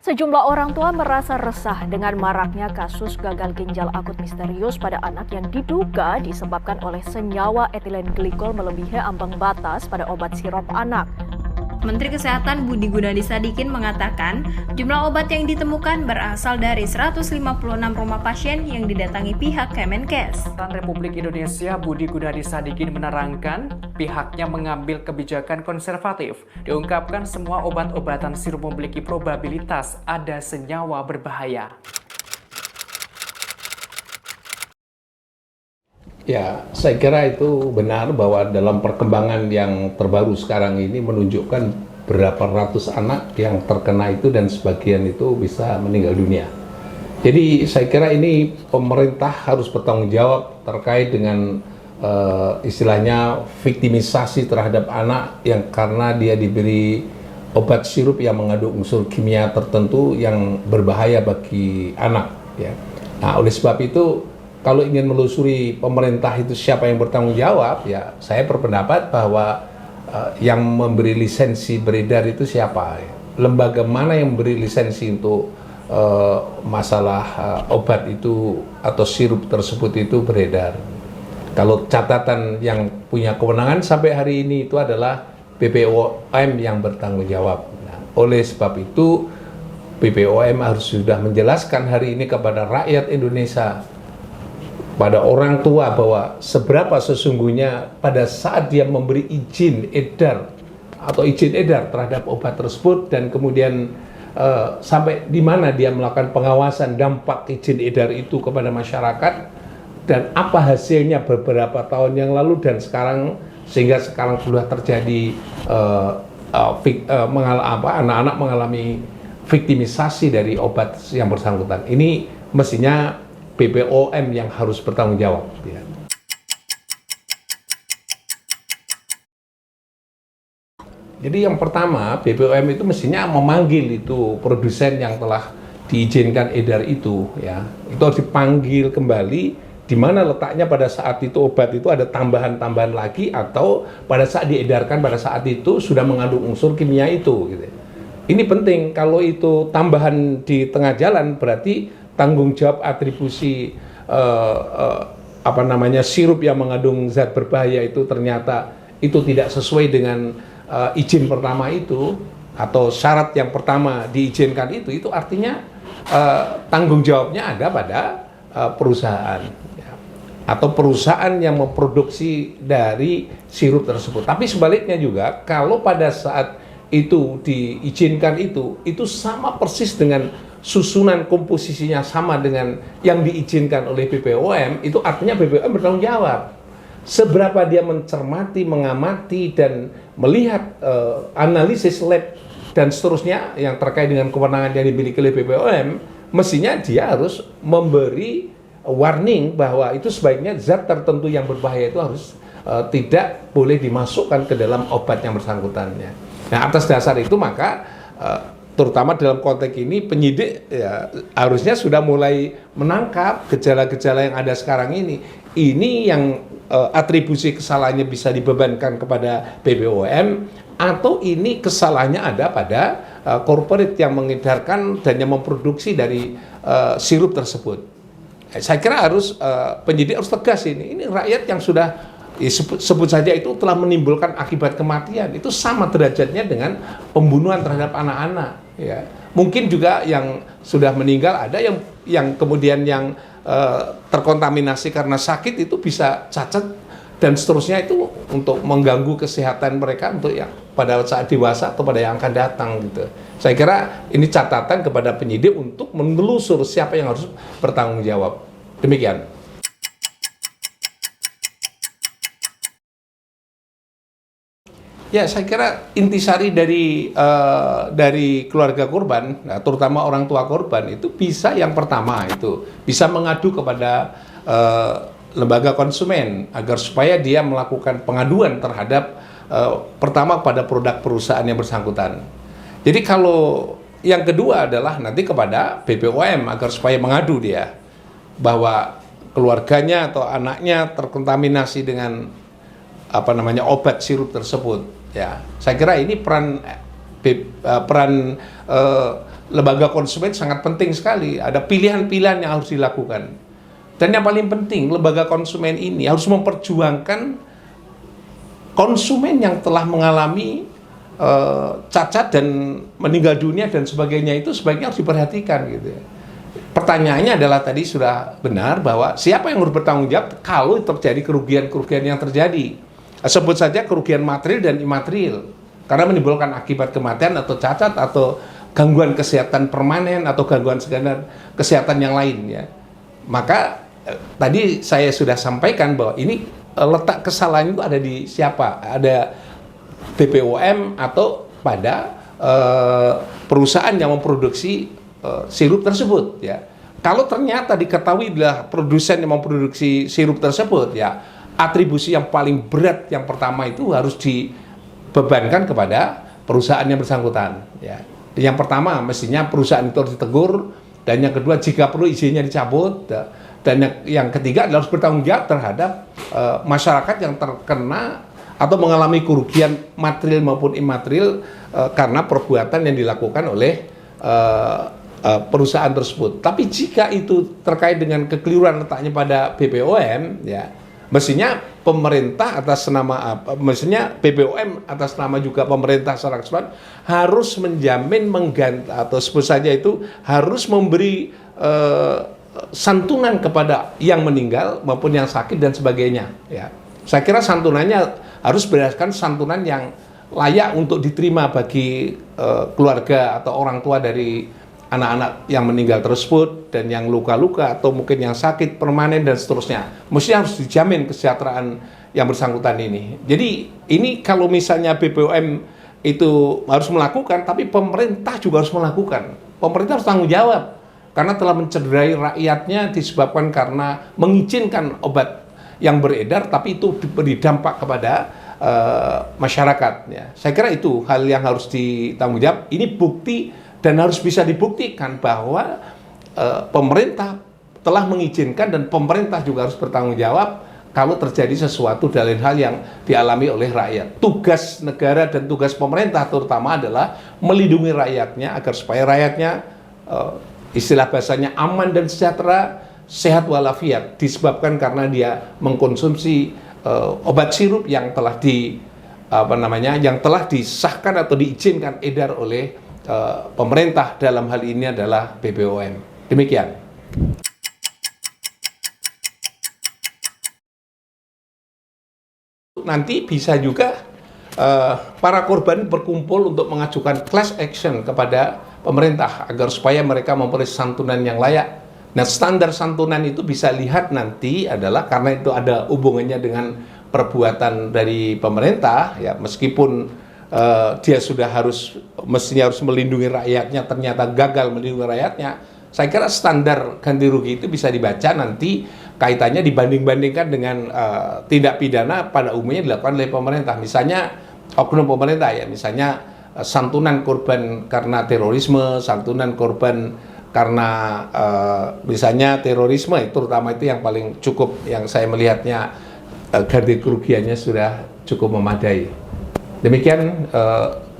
Sejumlah orang tua merasa resah dengan maraknya kasus gagal ginjal akut misterius pada anak yang diduga disebabkan oleh senyawa etilen glikol melebihi ambang batas pada obat sirop anak. Menteri Kesehatan Budi Gunadi Sadikin mengatakan jumlah obat yang ditemukan berasal dari 156 rumah pasien yang didatangi pihak Kemenkes. Republik Indonesia Budi Gunadi Sadikin menerangkan pihaknya mengambil kebijakan konservatif. Diungkapkan semua obat-obatan sirup memiliki probabilitas ada senyawa berbahaya. Ya, saya kira itu benar bahwa dalam perkembangan yang terbaru sekarang ini menunjukkan berapa ratus anak yang terkena itu dan sebagian itu bisa meninggal dunia. Jadi saya kira ini pemerintah harus bertanggung jawab terkait dengan istilahnya viktimisasi terhadap anak yang karena dia diberi obat sirup yang mengandung unsur kimia tertentu yang berbahaya bagi anak. Ya. Nah, oleh sebab itu kalau ingin menelusuri pemerintah itu siapa yang bertanggung jawab, ya saya berpendapat bahwa yang memberi lisensi beredar itu siapa, ya. Lembaga mana yang memberi lisensi untuk masalah obat itu atau sirup tersebut itu beredar. Kalau catatan yang punya kewenangan sampai hari ini itu adalah BPOM yang bertanggung jawab. Nah, oleh sebab itu BPOM harus sudah menjelaskan hari ini kepada rakyat Indonesia, pada orang tua, bahwa seberapa sesungguhnya pada saat dia memberi izin edar atau izin edar terhadap obat tersebut dan kemudian sampai di mana dia melakukan pengawasan dampak izin edar itu kepada masyarakat dan apa hasilnya beberapa tahun yang lalu dan sekarang, sehingga sekarang sudah terjadi anak-anak mengalami viktimisasi dari obat yang bersangkutan. Ini mestinya BPOM yang harus bertanggung jawab. Ya. Jadi yang pertama, BPOM itu mestinya memanggil itu produsen yang telah diizinkan edar itu, ya. Itu harus dipanggil kembali di mana letaknya pada saat itu obat itu ada tambahan-tambahan lagi atau pada saat diedarkan pada saat itu sudah mengandung unsur kimia itu. Gitu. Ini penting, kalau itu tambahan di tengah jalan berarti tanggung jawab atribusi sirup yang mengandung zat berbahaya itu ternyata itu tidak sesuai dengan izin pertama itu atau syarat yang pertama diizinkan itu artinya tanggung jawabnya ada pada perusahaan, ya, atau perusahaan yang memproduksi dari sirup tersebut. Tapi sebaliknya juga kalau pada saat itu diizinkan itu sama persis dengan susunan komposisinya sama dengan yang diizinkan oleh BPOM, itu artinya BPOM bertanggung jawab. Seberapa dia mencermati, mengamati, dan melihat analisis lab dan seterusnya yang terkait dengan kewenangan yang dimiliki oleh BPOM, mestinya dia harus memberi warning bahwa itu sebaiknya zat tertentu yang berbahaya itu harus tidak boleh dimasukkan ke dalam obat yang bersangkutannya. Nah, atas dasar itu maka terutama dalam konteks ini penyidik ya, harusnya sudah mulai menangkap gejala-gejala yang ada sekarang ini. Ini yang atribusi kesalahannya bisa dibebankan kepada BPOM atau ini kesalahannya ada pada corporate yang mengedarkan dan yang memproduksi dari sirup tersebut. Saya kira harus penyidik harus tegas ini. Ini rakyat yang sudah sebut saja itu telah menimbulkan akibat kematian, itu sama derajatnya dengan pembunuhan terhadap anak-anak, ya. Mungkin juga yang sudah meninggal ada yang kemudian yang terkontaminasi karena sakit itu bisa cacat dan seterusnya, itu untuk mengganggu kesehatan mereka untuk yang pada saat dewasa atau pada yang akan datang gitu. Saya kira ini catatan kepada penyidik untuk menelusur siapa yang harus bertanggung jawab. Demikian. Ya, saya kira intisari dari keluarga korban, nah, terutama orang tua korban itu bisa, yang pertama itu bisa mengadu kepada lembaga konsumen agar supaya dia melakukan pengaduan terhadap pertama pada produk perusahaan yang bersangkutan. Jadi kalau yang kedua adalah nanti kepada BPOM agar supaya mengadu dia bahwa keluarganya atau anaknya terkontaminasi dengan obat sirup tersebut. Ya, saya kira ini peran lembaga konsumen sangat penting sekali. Ada pilihan-pilihan yang harus dilakukan. Dan yang paling penting, lembaga konsumen ini harus memperjuangkan konsumen yang telah mengalami cacat dan meninggal dunia dan sebagainya, itu sebaiknya harus diperhatikan gitu ya. Pertanyaannya adalah tadi sudah benar bahwa siapa yang harus bertanggung jawab kalau terjadi kerugian-kerugian yang terjadi. Sebut saja kerugian material dan imaterial karena menimbulkan akibat kematian atau cacat atau gangguan kesehatan permanen atau gangguan kesehatan yang lain ya. Maka tadi saya sudah sampaikan bahwa ini letak kesalahan itu ada di siapa? Ada BPOM atau pada perusahaan yang memproduksi sirup tersebut ya. Kalau ternyata diketahui adalah produsen yang memproduksi sirup tersebut ya, atribusi yang paling berat yang pertama itu harus dibebankan kepada perusahaan yang bersangkutan ya. Yang pertama mestinya perusahaan itu harus ditegur, dan yang kedua jika perlu izinnya dicabut, dan yang ketiga adalah harus bertanggung jawab terhadap masyarakat yang terkena atau mengalami kerugian material maupun imaterial karena perbuatan yang dilakukan oleh perusahaan tersebut. Tapi jika itu terkait dengan kekeliruan letaknya pada BPOM, ya mestinya pemerintah atas nama mestinya BPOM atas nama juga pemerintah secara keseluruhan harus menjamin mengganti atau sebut saja itu harus memberi santunan kepada yang meninggal maupun yang sakit dan sebagainya. Ya, saya kira santunannya harus berdasarkan santunan yang layak untuk diterima bagi keluarga atau orang tua dari anak-anak yang meninggal tersebut dan yang luka-luka atau mungkin yang sakit permanen dan seterusnya. Mestinya harus dijamin kesejahteraan yang bersangkutan ini. Jadi ini kalau misalnya BPOM itu harus melakukan, tapi pemerintah juga harus melakukan. Pemerintah harus tanggung jawab karena telah mencederai rakyatnya disebabkan karena mengizinkan obat yang beredar, tapi itu diberi dampak kepada masyarakat. Ya. Saya kira itu hal yang harus ditanggung jawab. Ini bukti dan harus bisa dibuktikan bahwa pemerintah telah mengizinkan dan pemerintah juga harus bertanggung jawab kalau terjadi sesuatu dari hal yang dialami oleh rakyat. Tugas negara dan tugas pemerintah terutama adalah melindungi rakyatnya agar supaya rakyatnya istilah bahasanya aman dan sejahtera, sehat walafiat, disebabkan karena dia mengkonsumsi obat sirup yang telah yang telah disahkan atau diizinkan edar oleh pemerintah, dalam hal ini adalah BPOM. Demikian. Nanti bisa juga para korban berkumpul untuk mengajukan class action kepada pemerintah agar supaya mereka memperoleh santunan yang layak. Nah, standar santunan itu bisa lihat nanti adalah karena itu ada hubungannya dengan perbuatan dari pemerintah ya, meskipun dia sudah mestinya harus melindungi rakyatnya, ternyata gagal melindungi rakyatnya. Saya kira standar ganti rugi itu bisa dibaca nanti kaitannya dibanding-bandingkan dengan tindak pidana pada umumnya dilakukan oleh pemerintah. Misalnya oknum pemerintah ya, misalnya santunan korban karena terorisme, santunan korban karena misalnya terorisme, terutama itu yang paling cukup, yang saya melihatnya ganti kerugiannya sudah cukup memadai. Demikian,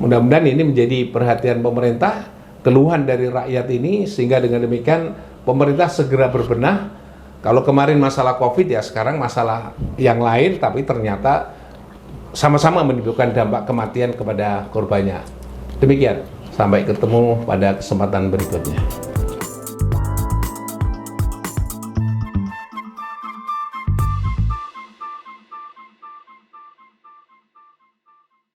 mudah-mudahan ini menjadi perhatian pemerintah, keluhan dari rakyat ini, sehingga dengan demikian pemerintah segera berbenah. Kalau kemarin masalah COVID ya sekarang masalah yang lain, tapi ternyata sama-sama menimbulkan dampak kematian kepada korbannya. Demikian, sampai ketemu pada kesempatan berikutnya.